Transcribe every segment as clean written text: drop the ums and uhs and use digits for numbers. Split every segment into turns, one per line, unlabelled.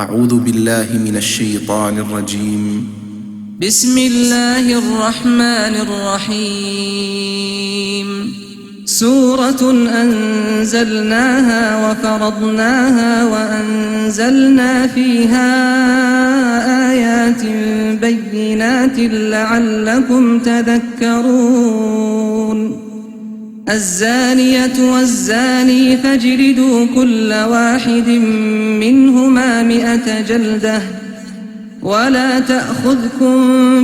أعوذ بالله من الشيطان الرجيم.
بسم الله الرحمن الرحيم. سورة أنزلناها وفرضناها وأنزلنا فيها آيات بينات لعلكم تذكرون. الزانية والزاني فاجلدوا كل واحد منهما 100 جلدة ولا تأخذكم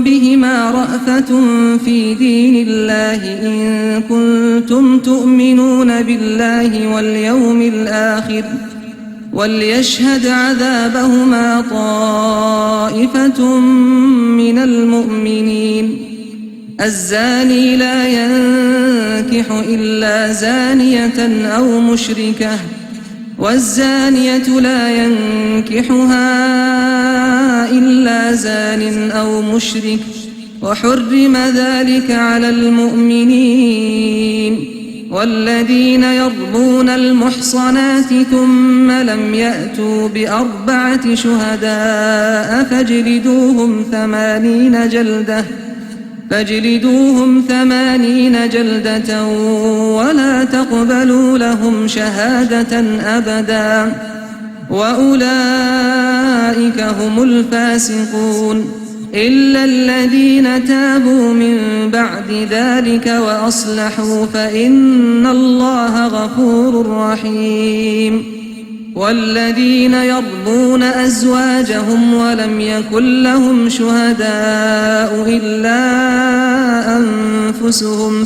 بهما رأفة في دين الله إن كنتم تؤمنون بالله واليوم الآخر وليشهد عذابهما طائفة من المؤمنين. الزاني لا ينكح إلا زانية أو مشركة والزانية لا ينكحها إلا زان أو مشرك وحرم ذلك على المؤمنين. والذين يرمون المحصنات ثم لم يأتوا ب4 شهداء فاجلدوهم 80 جلدة ولا تقبلوا لهم شهادة أبدا وأولئك هم الفاسقون إلا الذين تابوا من بعد ذلك وأصلحوا فإن الله غفور رحيم. والذين يرمون أزواجهم ولم يكن لهم شهداء إلا أنفسهم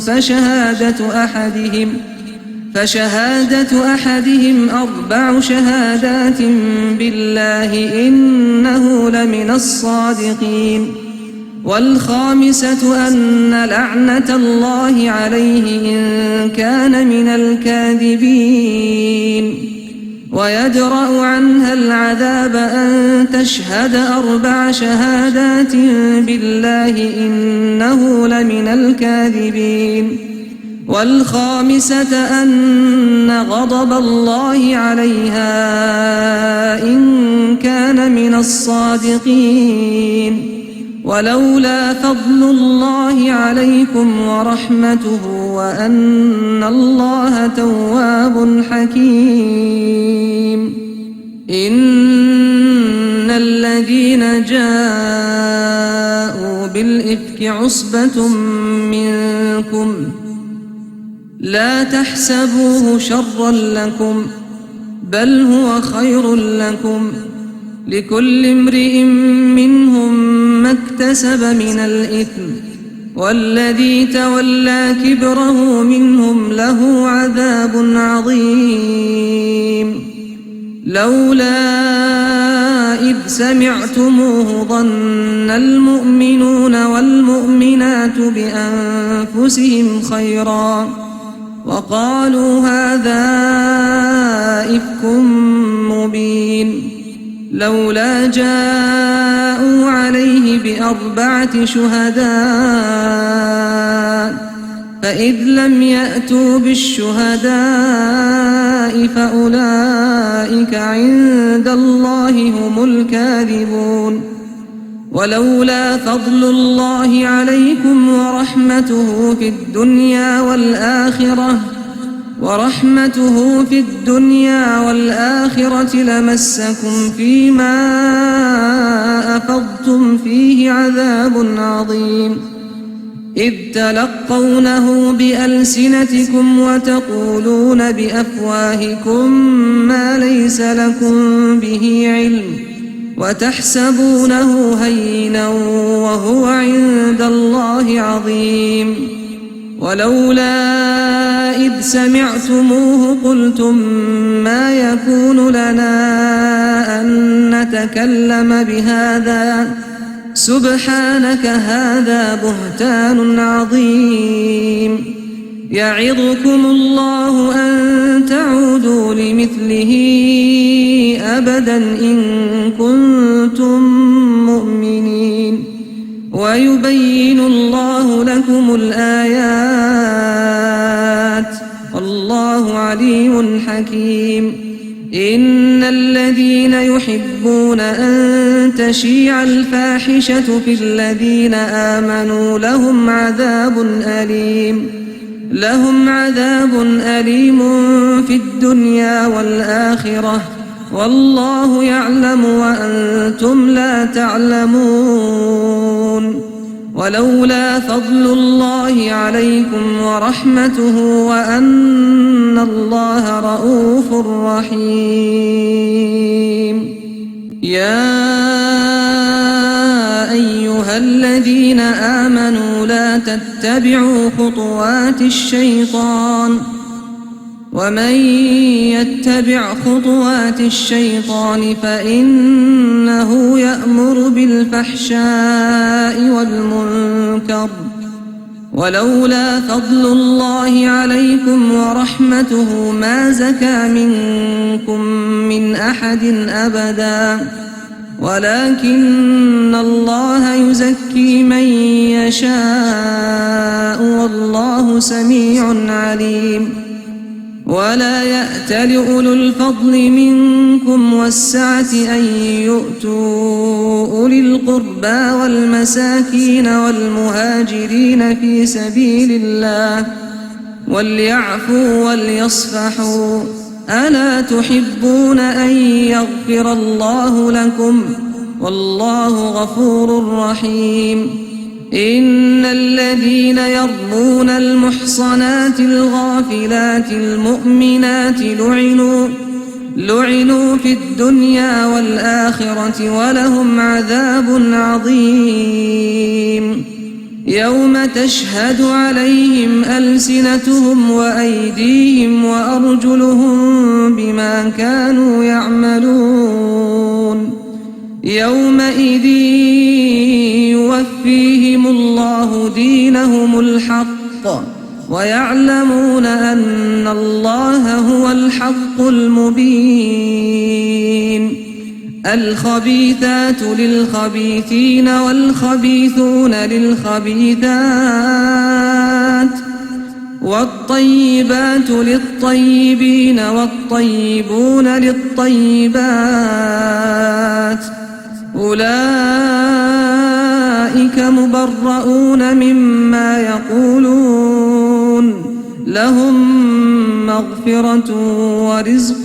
فشهادة أحدهم 4 شهادات بالله إنه لمن الصادقين. والخامسة أن لعنة الله عليه إن كان من الكاذبين. ويدرأ عنها العذاب أن تشهد 4 شهادات بالله إنه لمن الكاذبين. والخامسة أن غضب الله عليها إن كان من الصادقين. ولولا فضل الله عليكم ورحمته وأن الله تواب حكيم. إن الذين جاءوا بالإفك عصبة منكم لا تحسبوه شرا لكم بل هو خير لكم لكل امرئ منهم ما اكتسب من الإثم والذي تولى كبره منهم له عذاب عظيم. لولا إذ سمعتموه ظن المؤمنون والمؤمنات بأنفسهم خيرا وقالوا هذا إفك مبين. لولا جاءوا عليه ب4 شهداء فإذ لم يأتوا بالشهداء فأولئك عند الله هم الكاذبون. ولولا فضل الله عليكم ورحمته في الدنيا والآخرة لمسكم فيما أفضتم فيه عذاب عظيم إذ تلقونه بألسنتكم وتقولون بأفواهكم ما ليس لكم به علم وتحسبونه هينا وهو عند الله عظيم. ولولا إذ سمعتموه قلتم ما يكون لنا أن نتكلم بهذا سبحانك هذا بهتان عظيم. يعظكم الله أن تعودوا لمثله أبدا إن كنتم مؤمنين ويبين الله لكم الآيات والله عليم حكيم. إن الذين يحبون أن تشيع الفاحشة في الذين آمنوا لهم عذاب أليم في الدنيا والآخرة والله يعلم وأنتم لا تعلمون. ولولا فضل الله عليكم ورحمته وأن الله رؤوف رحيم. يا أيها الذين آمنوا لا تتبعوا خطوات الشيطان ومن يتبع خطوات الشيطان فإنه يأمر بالفحشاء والمنكر ولولا فضل الله عليكم ورحمته ما زكى منكم من أحد أبدا ولكن الله يزكي من يشاء والله سميع عليم. ولا يأتل أولو الفضل منكم والسعة أن يؤتوا أولي القربى والمساكين والمهاجرين في سبيل الله وليعفوا وليصفحوا ألا تحبون أن يغفر الله لكم والله غفور رحيم. إن الذين يرمون المحصنات الغافلات المؤمنات لعنوا في الدنيا والآخرة ولهم عذاب عظيم. يوم تشهد عليهم ألسنتهم وأيديهم وأرجلهم بما كانوا يعملون. يومئذ يوفيهم الله دينهم الحق ويعلمون أن الله هو الحق المبين. الخبيثات للخبيثين والخبيثون للخبيثات والطيبات للطيبين والطيبون للطيبات أولئك مبرؤون مما يقولون لهم مغفرة ورزق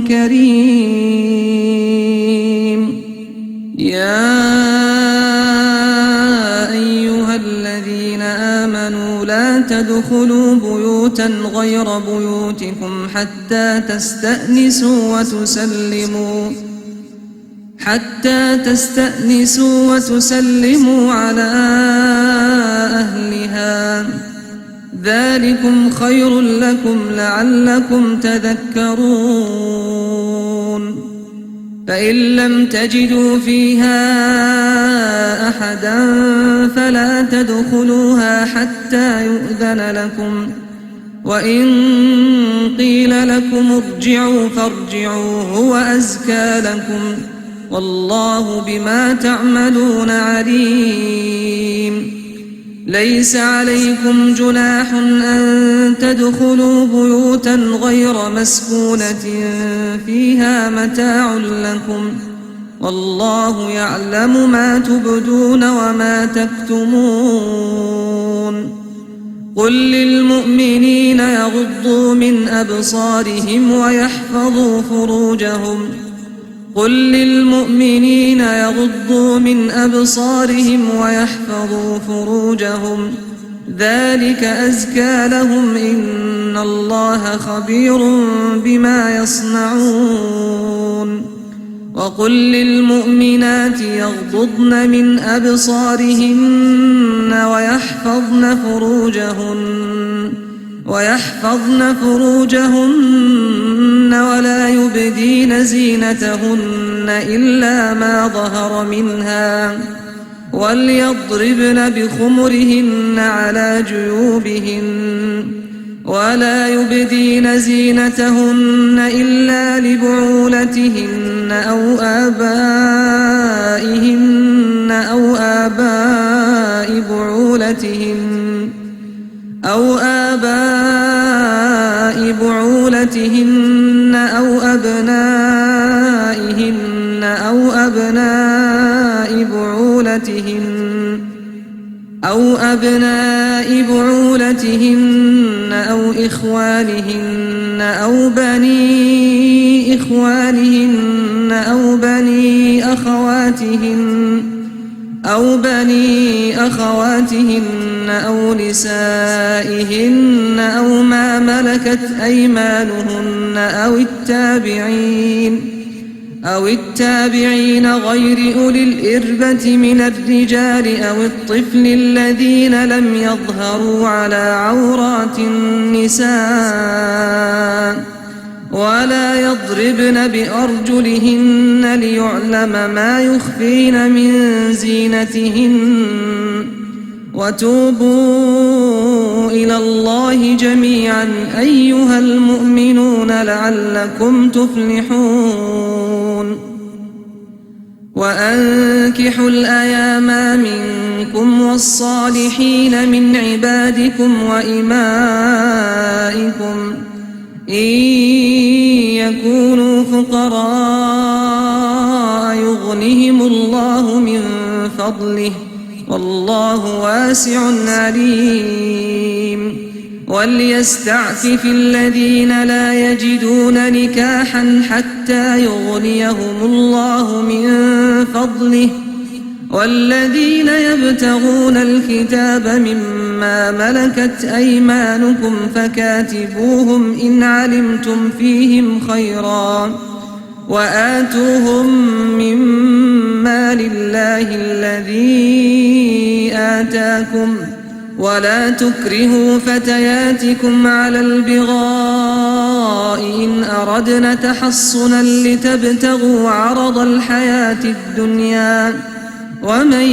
كريم. يا أيها الذين آمنوا لا تدخلوا بيوتا غير بيوتكم حتى تستأنسوا وتسلموا على أهلها ذلكم خير لكم لعلكم تذكرون. فإن لم تجدوا فيها أحدا فلا تدخلوها حتى يؤذن لكم وإن قيل لكم ارجعوا فارجعوا هو أزكى لكم والله بما تعملون عليم. ليس عليكم جناح أن تدخلوا بيوتا غير مسكونة فيها متاع لكم والله يعلم ما تبدون وما تكتمون. قل للمؤمنين يغضوا من أبصارهم ويحفظوا فروجهم ذلك أزكى لهم إن الله خبير بما يصنعون. وقل للمؤمنات يغضضن من أبصارهن ويحفظن فروجهن ولا يبدين زينتهن إلا ما ظهر منها وليضربن بخمرهن على جيوبهن ولا يبدين زينتهن إلا لبعولتهن أو آباء بعولتهن أو أبنائهن أو أبناء بعولتهن أو إخوانهن أو بني إخوانهن أو بني أخواتهن أو نسائهن أو ما ملكت أيمانهن أو التابعين غير أولي الإربة من الرجال أو الطفل الذين لم يظهروا على عورات النساء ولا يضربن بأرجلهن ليعلم ما يخفين من زينتهن وتوبوا إلى الله جميعا أيها المؤمنون لعلكم تفلحون وأنكحوا الأيام منكم والصالحين من عبادكم وإمائكم إن يكونوا فقراء يغنهم الله من فضله والله واسع عليم وليستعفف الذين لا يجدون نكاحا حتى يغنيهم الله من فضله والذين يبتغون الكتاب مما ملكت أيمانكم فكاتبوهم إن علمتم فيهم خيرا وآتوهم مما لله الذي آتاكم ولا تكرهوا فتياتكم على البغاء إن أردنا تحصنا لتبتغوا عرض الحياة الدنيا ومن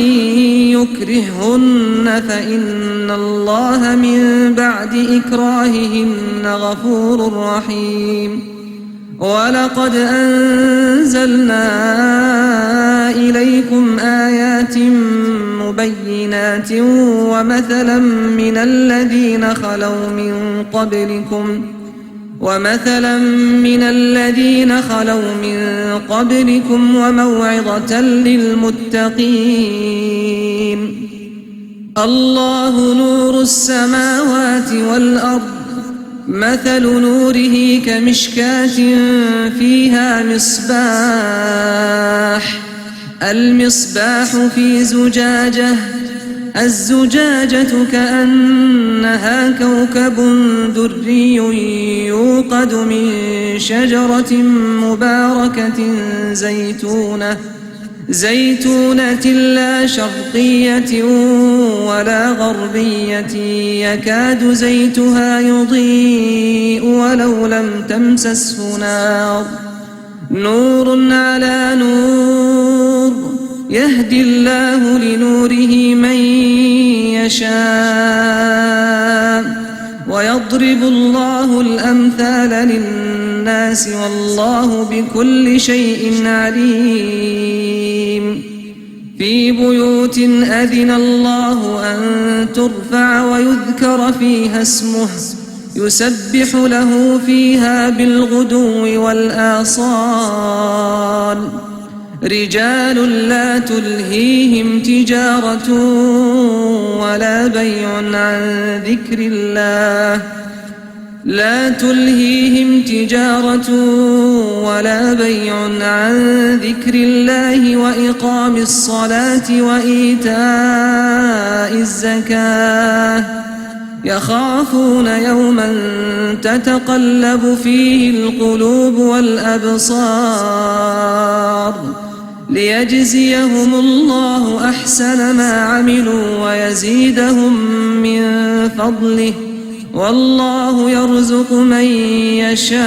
يكرههن فإن الله من بعد إكراههن غفور رحيم ولقد أنزلنا إليكم آيات مبينات ومثلا من الذين خلوا من قبلكم وموعظة للمتقين الله نور السماوات والأرض مثل نوره كمشكاة فيها المصباح في زجاجة الزجاجة كأنها كوكب دري يوقد من شجرة مباركة زيتونة لا شرقية ولا غربية يكاد زيتها يضيء ولو لم تمسسه نار نور على نور يهدي الله لنوره من يشاء ويضرب الله الأمثال للناس والله بكل شيء عليم في بيوت أذن الله أن ترفع ويذكر فيها اسمه يسبح له فيها بالغدو والآصال رجال لا تلهيهم تجارة ولا بيع عن ذكر الله وإقام الصلاة وإيتاء الزكاة يخافون يوما تتقلب فيه القلوب والأبصار ليجزيهم الله أحسن ما عملوا ويزيدهم من فضله والله يرزق من يشاء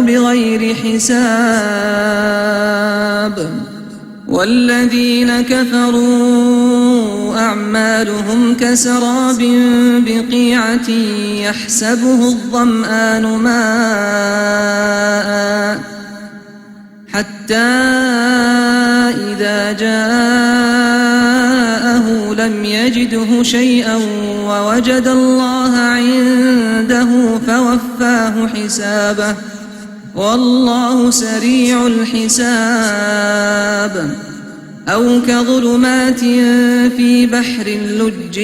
بغير حساب والذين كفروا أعمالهم كسراب بقيعة يحسبه الظمآن ماء حتى إذا جاءه لم يجده شيئا ووجد الله عنده فوفاه حسابه والله سريع الحساب. أو كظلمات في بحر لج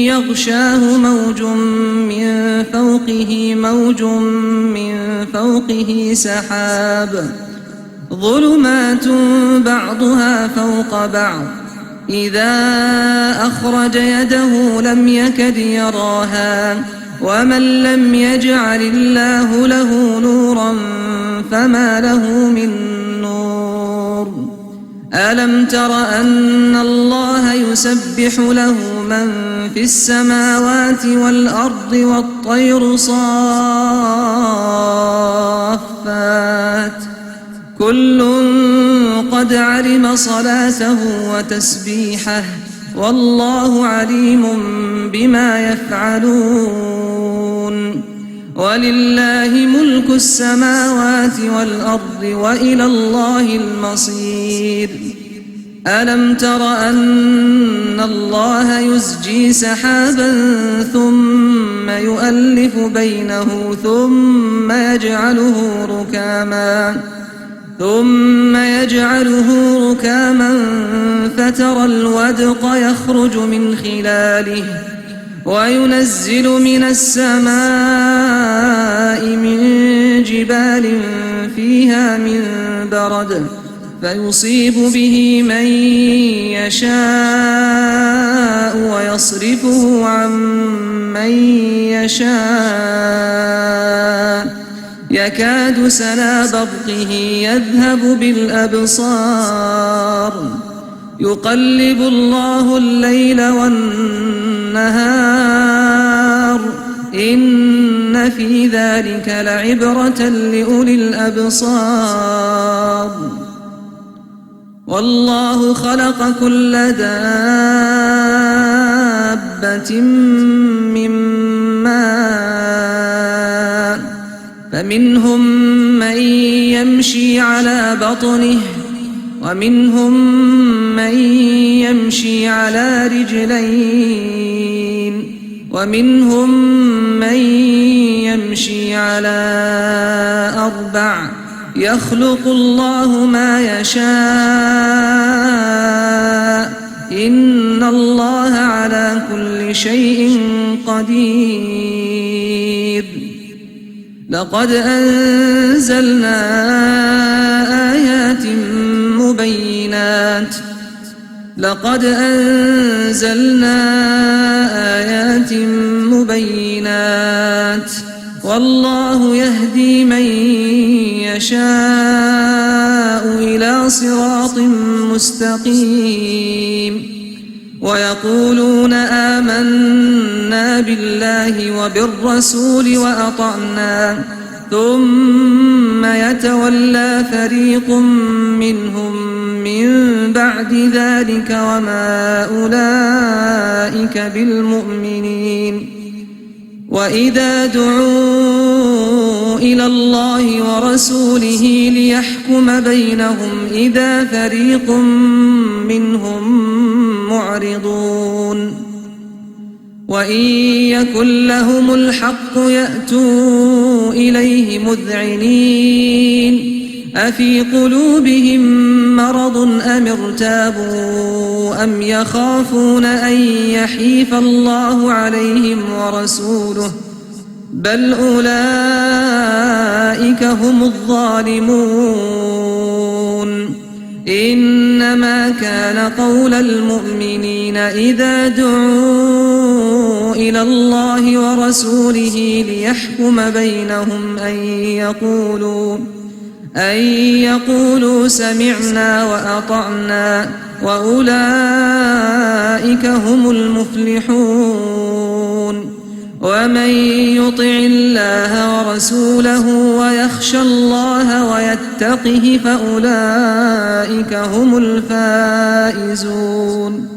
يغشاه موج من فوقه سحاب ظلمات بعضها فوق بعض إذا أخرج يده لم يكد يراها ومن لم يجعل الله له نورا فما له من نور. ألم تر أن الله يسبح له من في السماوات والأرض والطير صافات كل قد علم صلاته وتسبيحه والله عليم بما يفعلون. ولله ملك السماوات والأرض وإلى الله المصير. ألم تر أن الله يزجي سحابا ثم يؤلف بينه ثم يجعله ركاما فترى الودق يخرج من خلاله وينزل من السماء من جبال فيها من برد فيصيب به من يشاء ويصرفه عن من يشاء يكاد سنا برقه يذهب بالأبصار يقلب الله الليل والنهار إن في ذلك لعبرة لأولي الأبصار. والله خلق كل دابة من ماء فمنهم من يمشي على بطنه ومنهم من يمشي على رجلين ومنهم من يمشي على أربع يخلق الله ما يشاء إن الله على كل شيء قدير. لقد أنزلنا آيات مبينات والله يهدي من يشاء إلى صراط مستقيم. ويقولون آمنا بالله وبالرسول وأطعنا ثم يتولى فريق منهم من بعد ذلك وما أولئك بالمؤمنين. وإذا دعوا إلى الله ورسوله ليحكم بينهم إذا فريق منهم معرضون. وإن يكن لهم الحق يأتوا إليه مذعنين أفي قلوبهم مرض أم ارتابوا أم يخافون أن يحيف الله عليهم ورسوله بل أولئك هم الظالمون. إنما كان قول المؤمنين إذا دعوا إلى الله ورسوله ليحكم بينهم أن يقولوا سمعنا وأطعنا وأولئك هم المفلحون. ومن يطع الله ورسوله ويخشى الله ويتقه فأولئك هم الفائزون.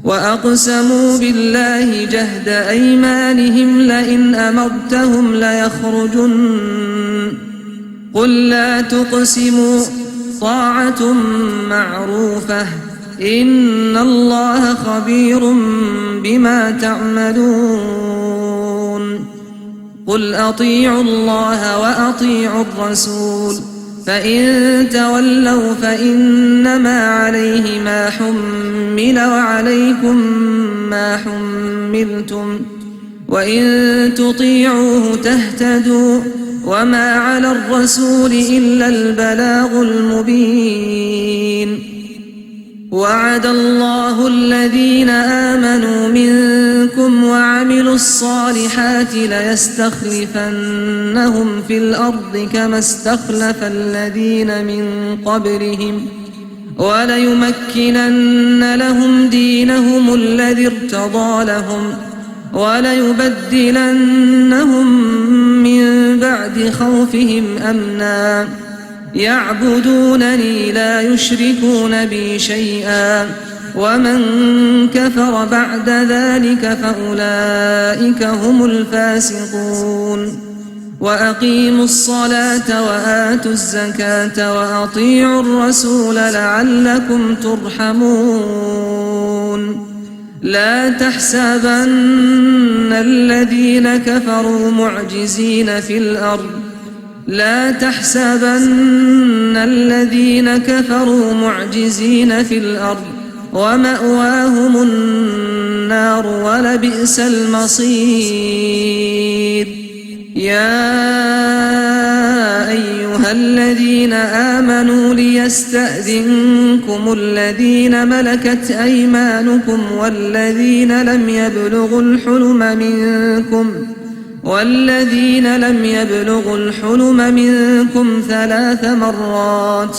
وأقسموا بالله جهد أيمانهم لئن أمرتهم ليخرجن قل لا تقسموا طاعة معروفة إن الله خبير بما تعملون. قل أطيعوا الله وأطيعوا الرسول فإن تولوا فإنما عليه ما حمل وعليكم ما حملتم وإن تطيعوه تهتدوا وما على الرسول إلا البلاغ المبين. وعد الله الذين آمنوا منكم وعملوا الصالحات ليستخلفنهم في الأرض كما استخلف الذين من قبلهم وليمكنن لهم دينهم الذي ارتضى لهم وليبدلنهم من بعد خوفهم أمنا يعبدونني لا يشركون بي شيئا ومن كفر بعد ذلك فأولئك هم الفاسقون. وأقيموا الصلاة وآتوا الزكاة وأطيعوا الرسول لعلكم ترحمون. لا تحسبن الذين كفروا معجزين في الأرض ومأواهم النار ولبئس المصير. يا أيها الذين آمنوا ليستأذنكم الذين ملكت أيمانكم والذين لم يبلغوا الحلم منكم 3 مرات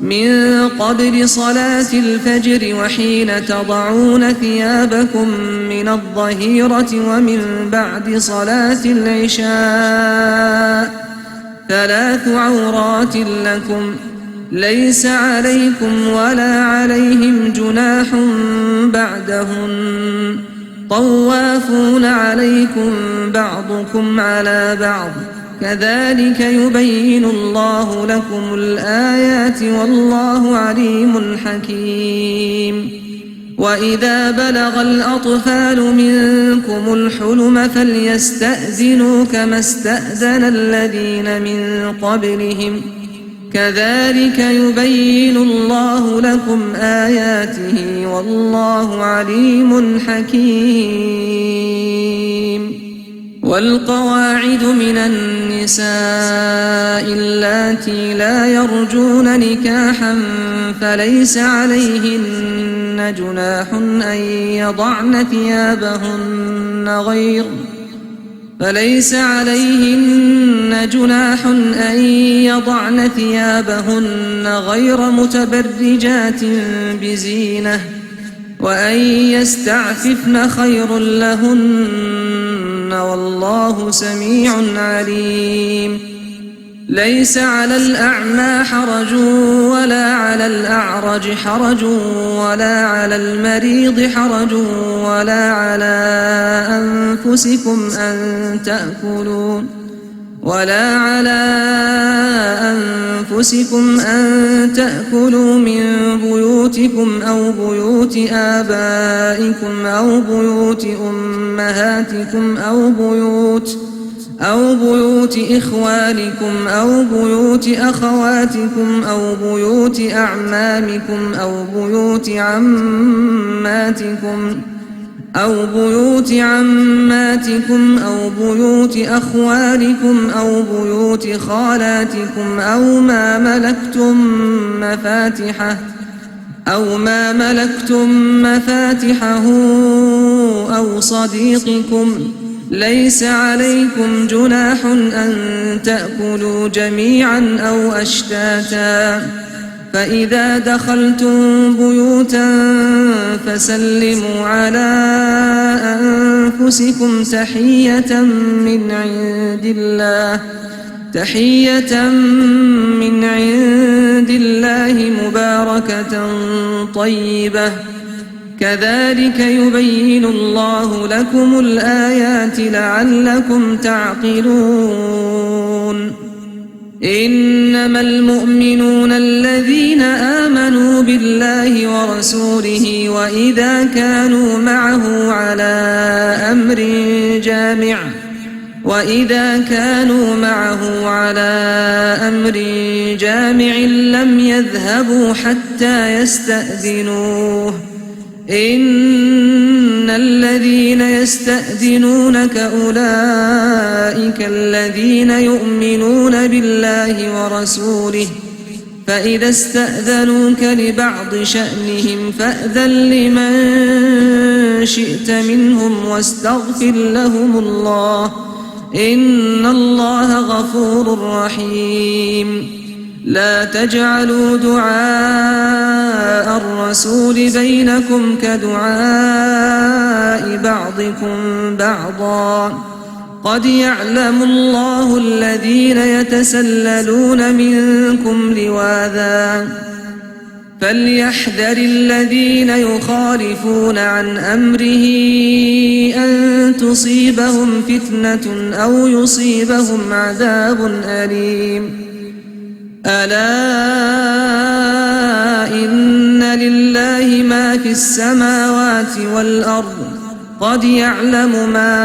من قبل صلاة الفجر وحين تضعون ثيابكم من الظهيرة ومن بعد صلاة العشاء 3 عورات لكم ليس عليكم ولا عليهم جناح بعدهن طوافون عليكم بعضكم على بعض كذلك يبين الله لكم الآيات والله عليم حكيم. وإذا بلغ الأطفال منكم الحلم فليستأذنوا كما استأذن الذين من قبلهم كذلك يبين الله لكم آياته والله عليم حكيم. والقواعد من النساء اللاتي لا يرجون نكاحا فليس عليهن جناح أن يضعن ثيابهن غير متبرجات بزينة وأن يستعففن خير لهن والله سميع عليم. ليس على الأعمى حرج ولا على الأعرج حرج ولا على المريض حرج ولا على أنفسكم أن تأكلوا من بيوتكم أو بيوت آبائكم أو بيوت أمهاتكم أو بيوت إخوانكم أو بيوت أخواتكم أو بيوت أعمامكم أو بيوت عماتكم أو بيوت أخوالكم أو بيوت خالاتكم أو ما ملكتم مفاتحه أو صديقكم ليس عليكم جناح أن تأكلوا جميعا أو أشتاتا فإذا دخلتم بيوتا فسلموا على أنفسكم تحية من عند الله مباركة طيبة كذلك يبين الله لكم الآيات لعلكم تعقلون. إنما المؤمنون الذين آمنوا بالله ورسوله وإذا كانوا معه على أمر جامع وإذا كانوا معه على أمر جامع لم يذهبوا حتى يستأذنوه إن الذين يستأذنونك أولئك الذين يؤمنون بالله ورسوله فإذا استأذنوك لبعض شأنهم فأذن لمن شئت منهم واستغفر لهم الله إن الله غفور رحيم لا تجعلوا دعاء الرسول بينكم كدعاء بعضكم بعضا قد يعلم الله الذين يتسللون منكم لواذا فليحذر الذين يخالفون عن أمره أن تصيبهم فتنة أو يصيبهم عذاب أليم ألا إن لله ما في السماوات والأرض قد يعلم ما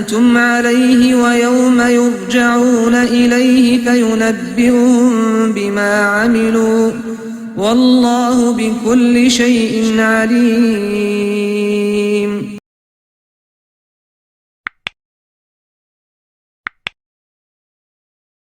أنتم عليه ويوم يرجعون إليه فينبئهم بما عملوا والله بكل شيء عليم